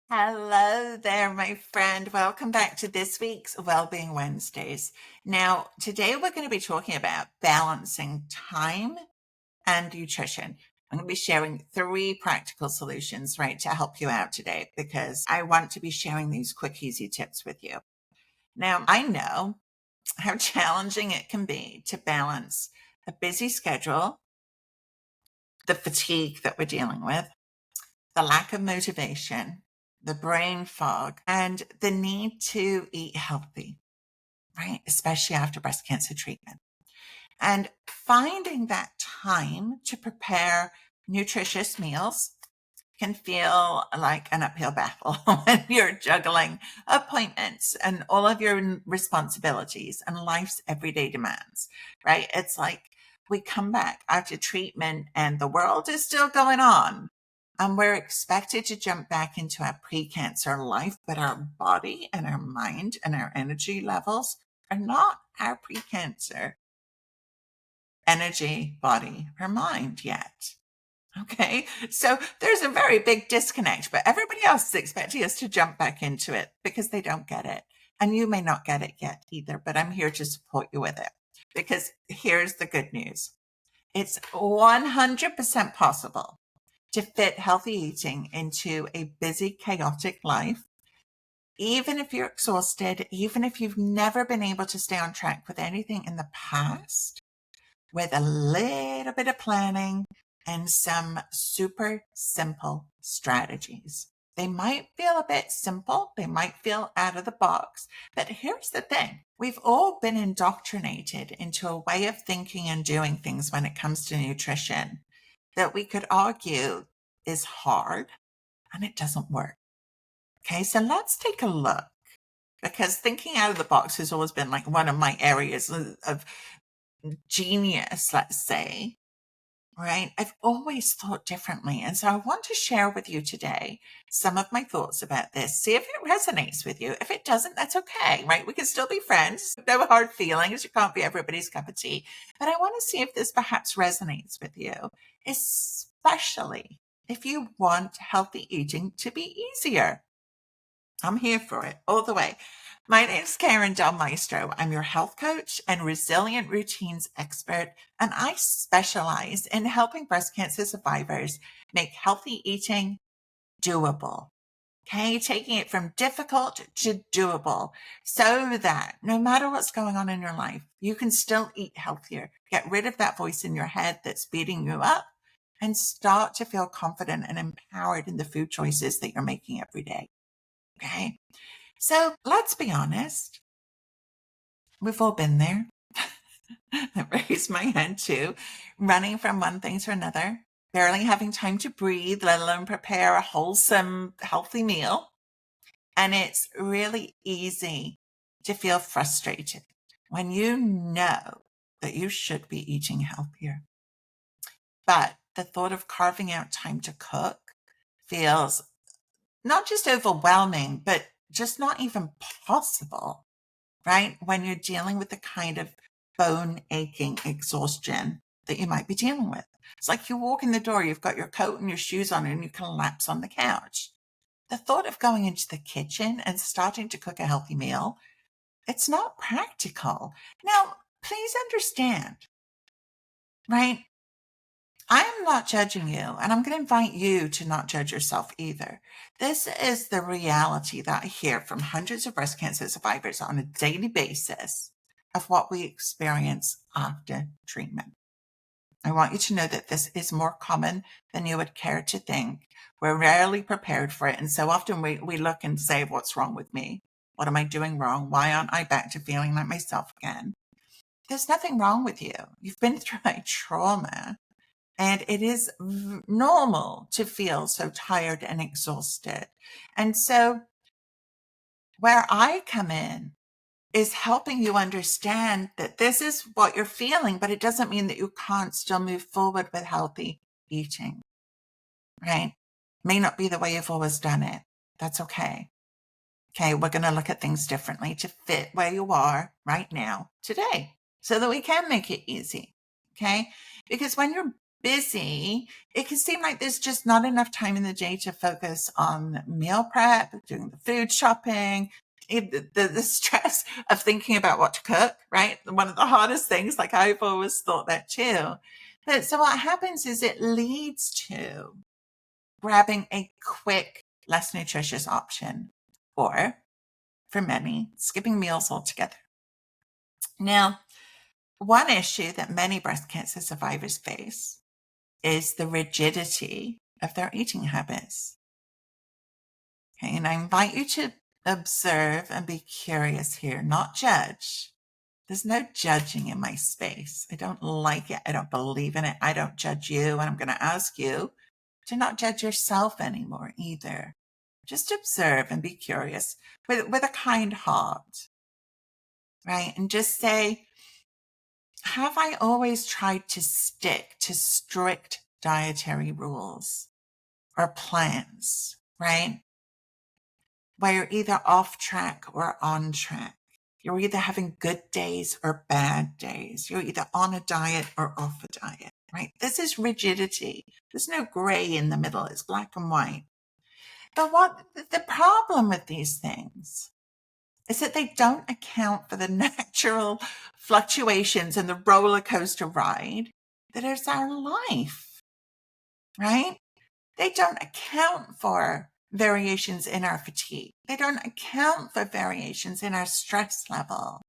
Hello there, my friend. Welcome back to this week's Wellbeing Wednesdays. Now, today we're going to be talking about balancing time and nutrition. I'm going to be sharing 3 practical solutions, right, to help you out today because I want to be sharing these quick, easy tips with you. Now, I know how challenging it can be to balance a busy schedule, the fatigue that we're dealing with, the lack of motivation, the brain fog, and the need to eat healthy, right? Especially after breast cancer treatment. And finding that time to prepare nutritious meals can feel like an uphill battle when you're juggling appointments and all of your responsibilities and life's everyday demands, right? It's like we come back after treatment and the world is still going on. And we're expected to jump back into our pre-cancer life, but our body and our mind and our energy levels are not our pre-cancer energy, body, or mind yet. Okay, so there's a very big disconnect, but everybody else is expecting us to jump back into it because they don't get it. And you may not get it yet either, but I'm here to support you with it because here's the good news. It's 100% possible to fit healthy eating into a busy, chaotic life. Even if you're exhausted, even if you've never been able to stay on track with anything in the past, with a little bit of planning and some super simple strategies. They might feel a bit simple, they might feel out of the box, but here's the thing. We've all been indoctrinated into a way of thinking and doing things when it comes to nutrition that we could argue is hard and it doesn't work. Okay, so let's take a look because thinking out of the box has always been like one of my areas of genius, let's say, right? I've always thought differently. And so I want to share with you today some of my thoughts about this. See if it resonates with you. If it doesn't, that's okay, right? We can still be friends. No hard feelings. You can't be everybody's cup of tea. But I want to see if this perhaps resonates with you, especially if you want healthy eating to be easier. I'm here for it all the way. My name is Karin Del Maestro. I'm your health coach and resilient routines expert, and I specialize in helping breast cancer survivors make healthy eating doable. Okay, taking it from difficult to doable so that no matter what's going on in your life, you can still eat healthier. Get rid of that voice in your head that's beating you up and start to feel confident and empowered in the food choices that you're making every day. Okay. So let's be honest. We've all been there. I raised my hand too, running from one thing to another, barely having time to breathe, let alone prepare a wholesome, healthy meal. And it's really easy to feel frustrated when you know that you should be eating healthier. But the thought of carving out time to cook feels not just overwhelming, but just not even possible, right? When you're dealing with the kind of bone aching exhaustion that you might be dealing with. It's like you walk in the door, you've got your coat and your shoes on, and you collapse on the couch. The thought of going into the kitchen and starting to cook a healthy meal, it's not practical. Now, please understand, right? I'm not judging you, and I'm going to invite you to not judge yourself either. This is the reality that I hear from hundreds of breast cancer survivors on a daily basis of what we experience after treatment. I want you to know that this is more common than you would care to think. We're rarely prepared for it, and so often we look and say, what's wrong with me? What am I doing wrong? Why aren't I back to feeling like myself again? There's nothing wrong with you. You've been through a trauma. And it is normal to feel so tired and exhausted. And so where I come in is helping you understand that this is what you're feeling, but it doesn't mean that you can't still move forward with healthy eating, right? May not be the way you've always done it. That's okay. Okay, we're going to look at things differently to fit where you are right now, today, so that we can make it easy. Okay, because when you're busy, it can seem like there's just not enough time in the day to focus on meal prep, doing the food shopping, the stress of thinking about what to cook, right? One of the hardest things, like I've always thought that too. But so what happens is it leads to grabbing a quick, less nutritious option, or for many, skipping meals altogether. Now, one issue that many breast cancer survivors face is the rigidity of their eating habits. Okay, and I invite you to observe and be curious here, not judge. There's no judging in my space. I don't like it. I don't believe in it. I don't judge you. And I'm going to ask you to not judge yourself anymore either. Just observe and be curious with a kind heart, right? And just say, have I always tried to stick to strict dietary rules or plans, right? Where you're either off track or on track. You're either having good days or bad days. You're either on a diet or off a diet, right? This is rigidity. There's no gray in the middle. It's black and white. But what the problem with these things is that they don't account for the natural fluctuations and the roller coaster ride that is our life, right? They don't account for variations in our fatigue. They don't account for variations in our stress level.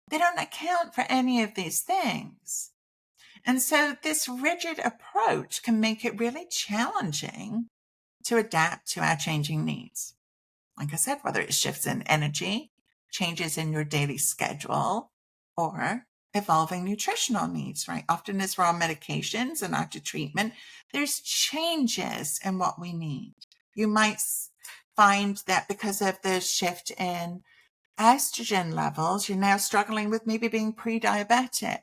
They don't account for any of these things. And so this rigid approach can make it really challenging to adapt to our changing needs. Like I said, whether it's shifts in energy, changes in your daily schedule, or evolving nutritional needs, right? Often as we're on medications and after treatment, there's changes in what we need. You might find that because of the shift in estrogen levels, you're now struggling with maybe being pre-diabetic.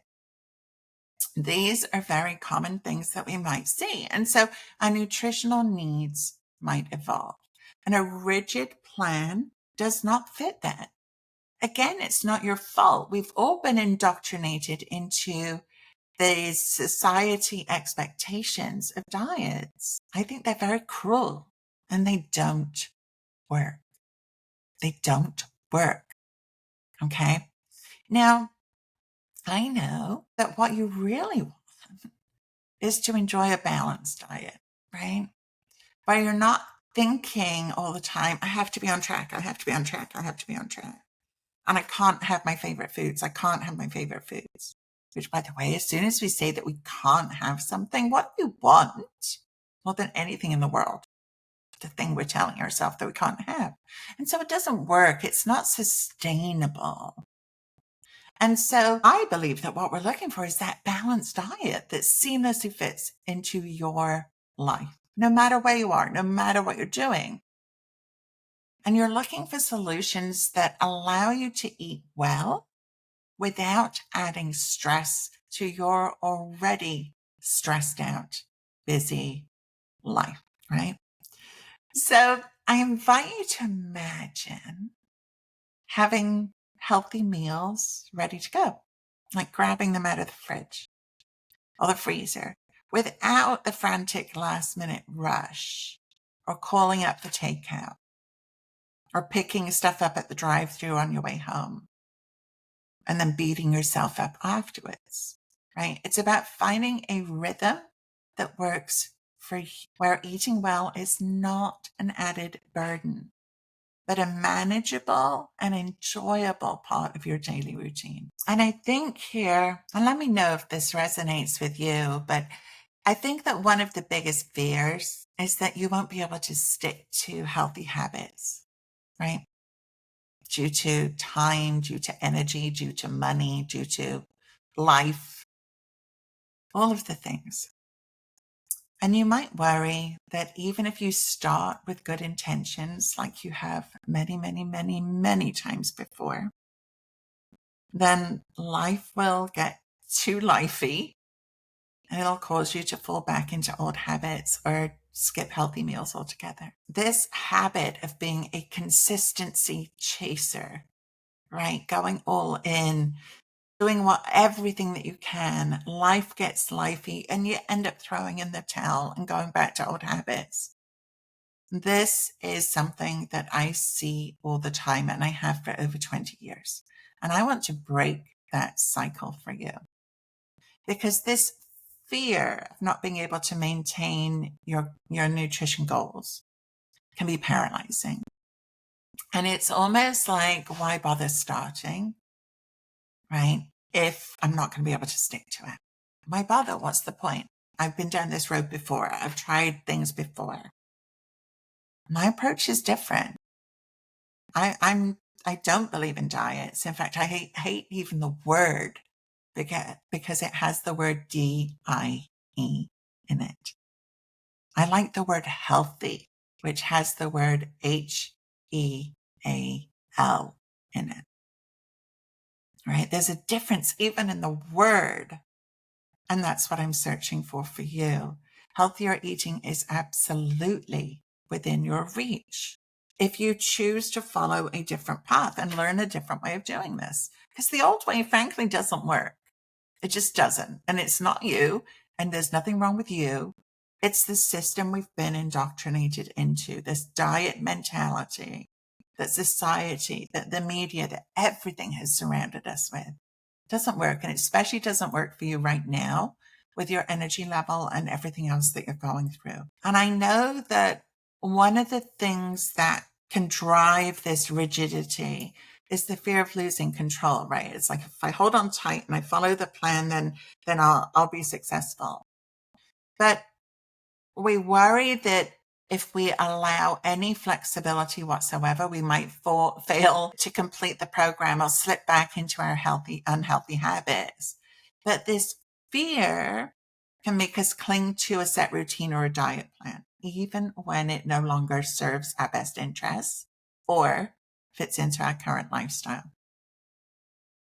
These are very common things that we might see. And so our nutritional needs might evolve. And a rigid plan does not fit that. Again, it's not your fault. We've all been indoctrinated into these society expectations of diets. I think they're very cruel and they don't work. They don't work. Okay. Now, I know that what you really want is to enjoy a balanced diet, right? Where you're not thinking all the time, I have to be on track. I have to be on track. I have to be on track. And I can't have my favorite foods. I can't have my favorite foods. Which, by the way, as soon as we say that we can't have something, what we want more than anything in the world, the thing we're telling ourselves that we can't have. And so it doesn't work. It's not sustainable. And so I believe that what we're looking for is that balanced diet that seamlessly fits into your life, no matter where you are, no matter what you're doing. And you're looking for solutions that allow you to eat well without adding stress to your already stressed out, busy life, right? So I invite you to imagine having healthy meals ready to go, like grabbing them out of the fridge or the freezer without the frantic last minute rush or calling up for takeout or picking stuff up at the drive-thru on your way home and then beating yourself up afterwards, right? It's about finding a rhythm that works for you, where eating well is not an added burden, but a manageable and enjoyable part of your daily routine. And I think here, and let me know if this resonates with you, but I think that one of the biggest fears is that you won't be able to stick to healthy habits, right? Due to time, due to energy, due to money, due to life, all of the things. And you might worry that even if you start with good intentions, like you have many, many, many, many times before, then life will get too lifey and it'll cause you to fall back into old habits or skip healthy meals altogether. This habit of being a consistency chaser, right? Going all in, doing everything that you can. Life gets lifey and you end up throwing in the towel and going back to old habits. This is something that I see all the time, and I have for over 20 years. And I want to break that cycle for you, because this fear of not being able to maintain your nutrition goals can be paralyzing. And it's almost like, why bother starting, right? If I'm not going to be able to stick to it. Why bother? What's the point? I've been down this road before. I've tried things before. My approach is different. I don't believe in diets. In fact, I hate even the word because it has the word D-I-E in it. I like the word healthy, which has the word H-E-A-L in it. Right? There's a difference even in the word. And that's what I'm searching for you. Healthier eating is absolutely within your reach if you choose to follow a different path and learn a different way of doing this. Because the old way, frankly, doesn't work. It just doesn't. And it's not you. And there's nothing wrong with you. It's the system we've been indoctrinated into, this diet mentality that society, that the media, that everything has surrounded us with. It doesn't work. And it especially doesn't work for you right now with your energy level and everything else that you're going through. And I know that one of the things that can drive this rigidity is the fear of losing control, right? It's like, if I hold on tight and I follow the plan, then I'll be successful. But we worry that if we allow any flexibility whatsoever, we might fail to complete the program or slip back into our unhealthy habits. But this fear can make us cling to a set routine or a diet plan, even when it no longer serves our best interests or fits into our current lifestyle.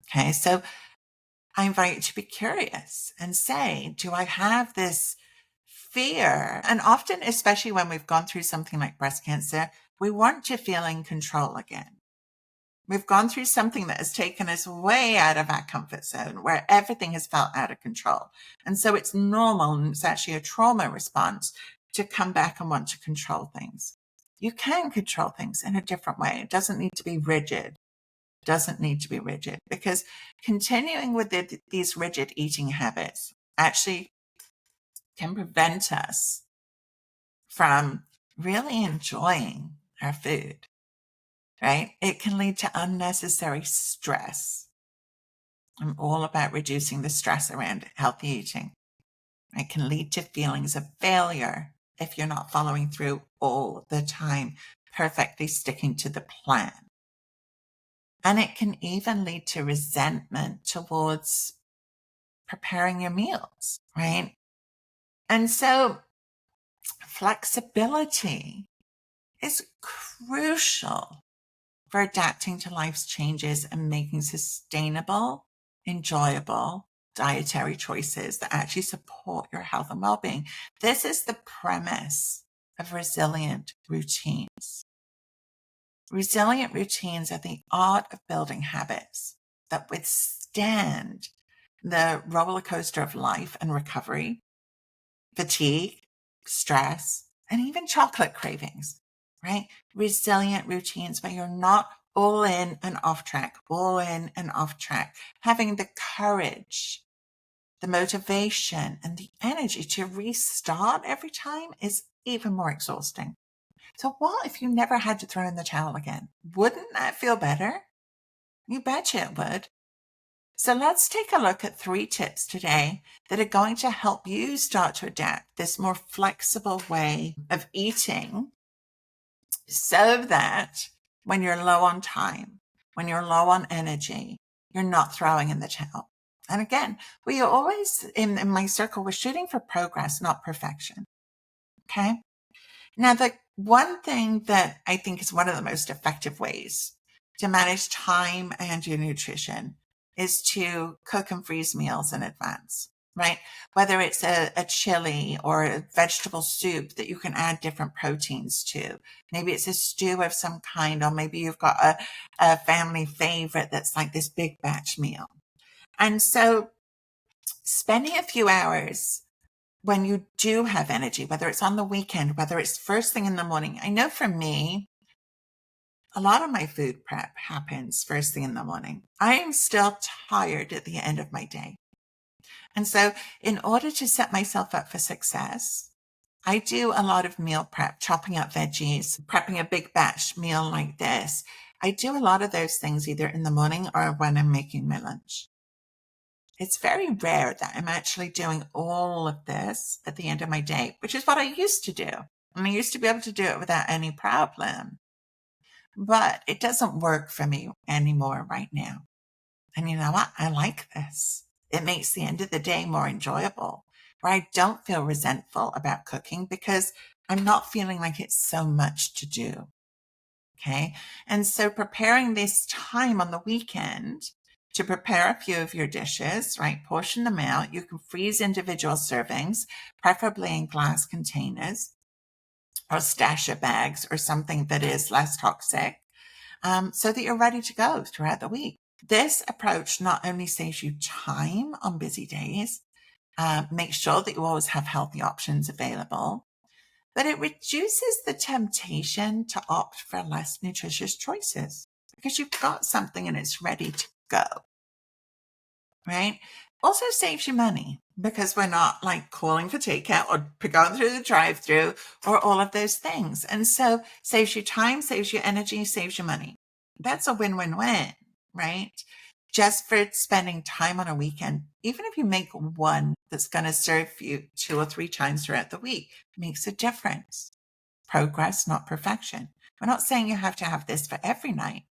Okay, so I invite you to be curious and say, do I have this fear? And often, especially when we've gone through something like breast cancer, we want to feel in control again. We've gone through something that has taken us way out of our comfort zone, where everything has felt out of control. And so it's normal, and it's actually a trauma response to come back and want to control things. You can control things in a different way. It doesn't need to be rigid. Doesn't need to be rigid, because continuing with these rigid eating habits actually can prevent us from really enjoying our food, right? It can lead to unnecessary stress. I'm all about reducing the stress around healthy eating. It can lead to feelings of failure if you're not following through all the time, perfectly sticking to the plan. And it can even lead to resentment towards preparing your meals, right? And so flexibility is crucial for adapting to life's changes and making sustainable, enjoyable dietary choices that actually support your health and well-being. This is the premise of resilient routines. Resilient routines are the art of building habits that withstand the roller coaster of life and recovery, fatigue, stress, and even chocolate cravings, right? Resilient routines where you're not all in and off track, all in and off track, having the courage, the motivation, and the energy to restart every time is even more exhausting. So what if you never had to throw in the towel again? Wouldn't that feel better? You betcha it would. So let's take a look at 3 tips today that are going to help you start to adapt this more flexible way of eating, so that when you're low on time, when you're low on energy, you're not throwing in the towel. And again, we always, in my circle, we're shooting for progress, not perfection. Okay. Now, the one thing that I think is one of the most effective ways to manage time and your nutrition is to cook and freeze meals in advance, right? Whether it's a chili or a vegetable soup that you can add different proteins to. Maybe it's a stew of some kind, or maybe you've got a family favorite that's like this big batch meal. And so spending a few hours when you do have energy, whether it's on the weekend, whether it's first thing in the morning. I know for me, a lot of my food prep happens first thing in the morning. I am still tired at the end of my day. And so in order to set myself up for success, I do a lot of meal prep, chopping up veggies, prepping a big batch meal like this. I do a lot of those things either in the morning or when I'm making my lunch. It's very rare that I'm actually doing all of this at the end of my day, which is what I used to do. And I used to be able to do it without any problem. But it doesn't work for me anymore right now. And you know what? I like this. It makes the end of the day more enjoyable, where I don't feel resentful about cooking because I'm not feeling like it's so much to do. Okay. And so preparing this time on the weekend to prepare a few of your dishes, right? Portion them out. You can freeze individual servings, preferably in glass containers or stasher bags or something that is less toxic, so that you're ready to go throughout the week. This approach not only saves you time on busy days, makes sure that you always have healthy options available, but it reduces the temptation to opt for less nutritious choices because you've got something and it's ready to go, right? Also saves you money because we're not like calling for takeout or going through the drive-through or all of those things. And so saves you time, saves you energy, saves you money. That's a win-win-win, right? Just for spending time on a weekend, even if you make one that's going to serve you 2 or 3 times throughout the week, makes a difference. Progress, not perfection. We're not saying you have to have this for every night,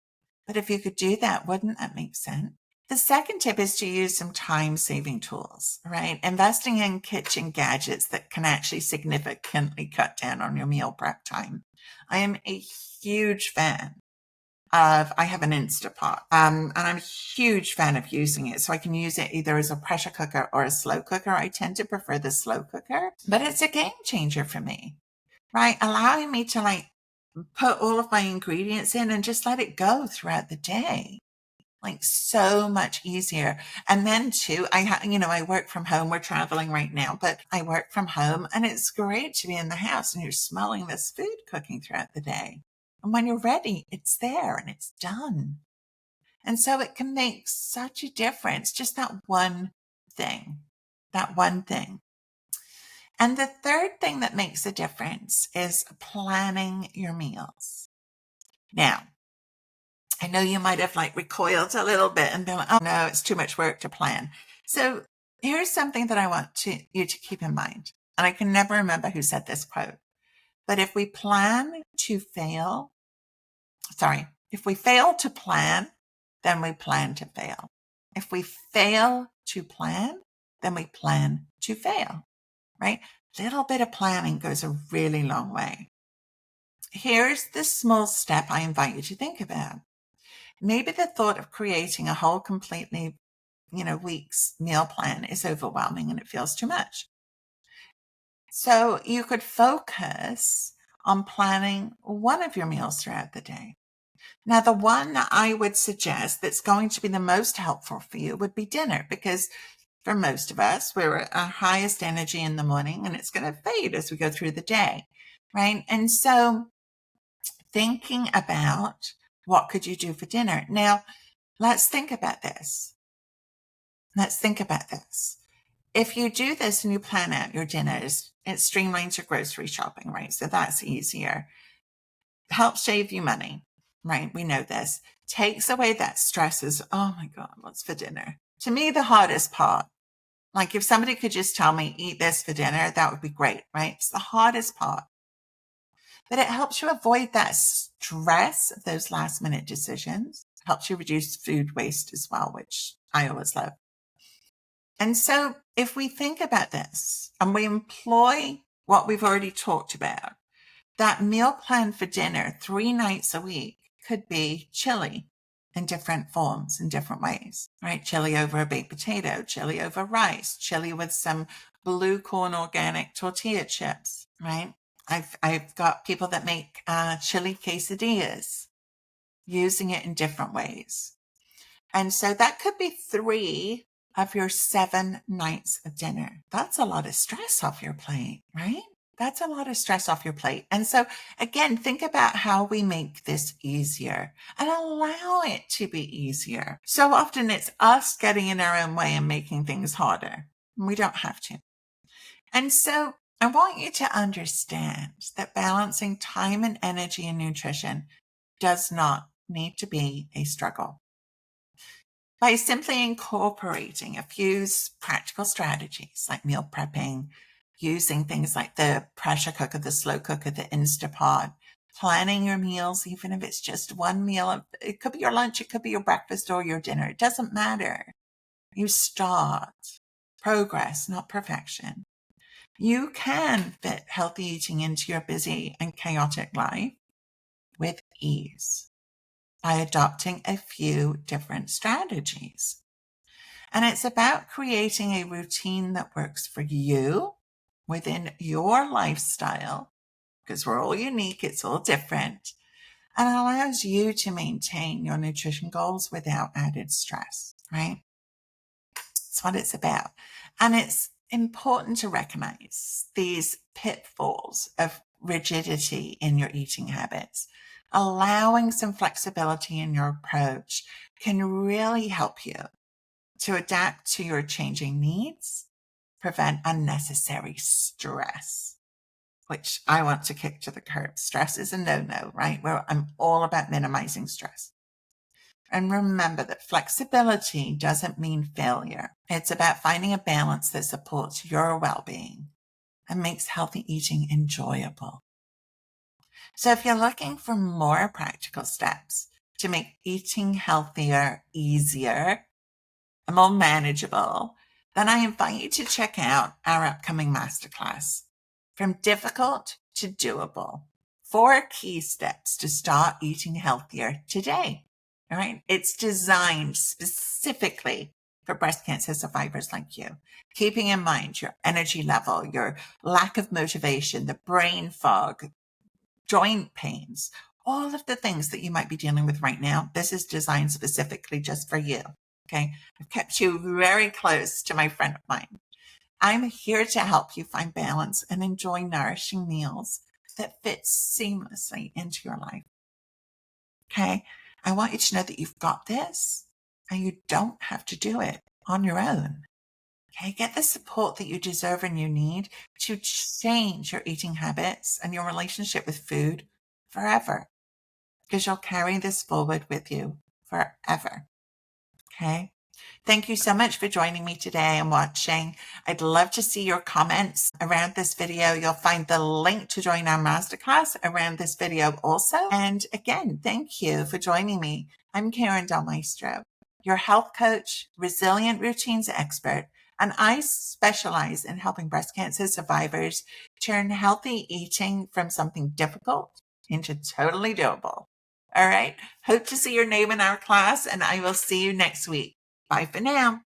but if you could do that, wouldn't that make sense? The second tip is to use some time-saving tools, right? Investing in kitchen gadgets that can actually significantly cut down on your meal prep time. I am a huge fan I have an Instapot, and I'm a huge fan of using it. So I can use it either as a pressure cooker or a slow cooker. I tend to prefer the slow cooker, but it's a game changer for me, right? Allowing me to like put all of my ingredients in and just let it go throughout the day. Like so much easier. And then too, I work from home. We're traveling right now, but I work from home and it's great to be in the house and you're smelling this food cooking throughout the day. And when you're ready, it's there and it's done. And so it can make such a difference. Just that one thing, that one thing. And the third thing that makes a difference is planning your meals. Now, I know you might have like recoiled a little bit and been like, oh no, it's too much work to plan. So here's something that I want you to keep in mind. And I can never remember who said this quote, but if we fail to plan, then we plan to fail. If we fail to plan, then we plan to fail, right? Little bit of planning goes a really long way. Here's the small step I invite you to think about. Maybe the thought of creating a whole completely, week's meal plan is overwhelming and it feels too much. So you could focus on planning one of your meals throughout the day. Now, the one that I would suggest that's going to be the most helpful for you would be dinner, because for most of us, we're at our highest energy in the morning and it's going to fade as we go through the day, right? And so thinking about what could you do for dinner? Now, let's think about this. If you do this and you plan out your dinners, it streamlines your grocery shopping, right? So that's easier. Helps save you money, right? We know this. Takes away that stress is, oh my God, what's for dinner? To me, the hardest part. Like if somebody could just tell me, eat this for dinner, that would be great, right? It's the hardest part. But it helps you avoid that stress of those last minute decisions. Helps you reduce food waste as well, which I always love. And so if we think about this and we employ what we've already talked about, that meal plan for dinner 3 nights a week could be chili in different forms, in different ways, right? Chili over a baked potato, chili over rice, chili with some blue corn organic tortilla chips, right? I've got people that make chili quesadillas, using it in different ways. And so that could be 3 of your 7 nights of dinner. That's a lot of stress off your plate, right? That's a lot of stress off your plate. And so, again, think about how we make this easier and allow it to be easier. So often it's us getting in our own way and making things harder. We don't have to. And so I want you to understand that balancing time and energy and nutrition does not need to be a struggle. By simply incorporating a few practical strategies like meal prepping, using things like the pressure cooker, the slow cooker, the Instapot, planning your meals, even if it's just one meal, it could be your lunch, it could be your breakfast or your dinner. It doesn't matter. You start. Progress, not perfection. You can fit healthy eating into your busy and chaotic life with ease by adopting a few different strategies. And it's about creating a routine that works for you within your lifestyle, because we're all unique, it's all different, and allows you to maintain your nutrition goals without added stress, right? That's what it's about. And it's important to recognize these pitfalls of rigidity in your eating habits. Allowing some flexibility in your approach can really help you to adapt to your changing needs, prevent unnecessary stress, which I want to kick to the curb. Stress is a no-no, right? Where I'm all about minimizing stress. And remember that flexibility doesn't mean failure. It's about finding a balance that supports your well-being and makes healthy eating enjoyable. So if you're looking for more practical steps to make eating healthier, easier, and more manageable, then I invite you to check out our upcoming masterclass, From Difficult to Doable, 4 key steps to start eating healthier today. All right. It's designed specifically for breast cancer survivors like you, keeping in mind your energy level, your lack of motivation, the brain fog, joint pains, all of the things that you might be dealing with right now. This is designed specifically just for you. Okay. I've kept you very close to my friend of mine. I'm here to help you find balance and enjoy nourishing meals that fit seamlessly into your life. Okay. I want you to know that you've got this and you don't have to do it on your own. Okay. Get the support that you deserve and you need to change your eating habits and your relationship with food forever, because you'll carry this forward with you forever. Okay. Thank you so much for joining me today and watching. I'd love to see your comments around this video. You'll find the link to join our masterclass around this video also. And again, thank you for joining me. I'm Karin Del Maestro, your health coach, resilient routines expert, and I specialize in helping breast cancer survivors turn healthy eating from something difficult into totally doable. All right. Hope to see your name in our class, and I will see you next week. Bye for now.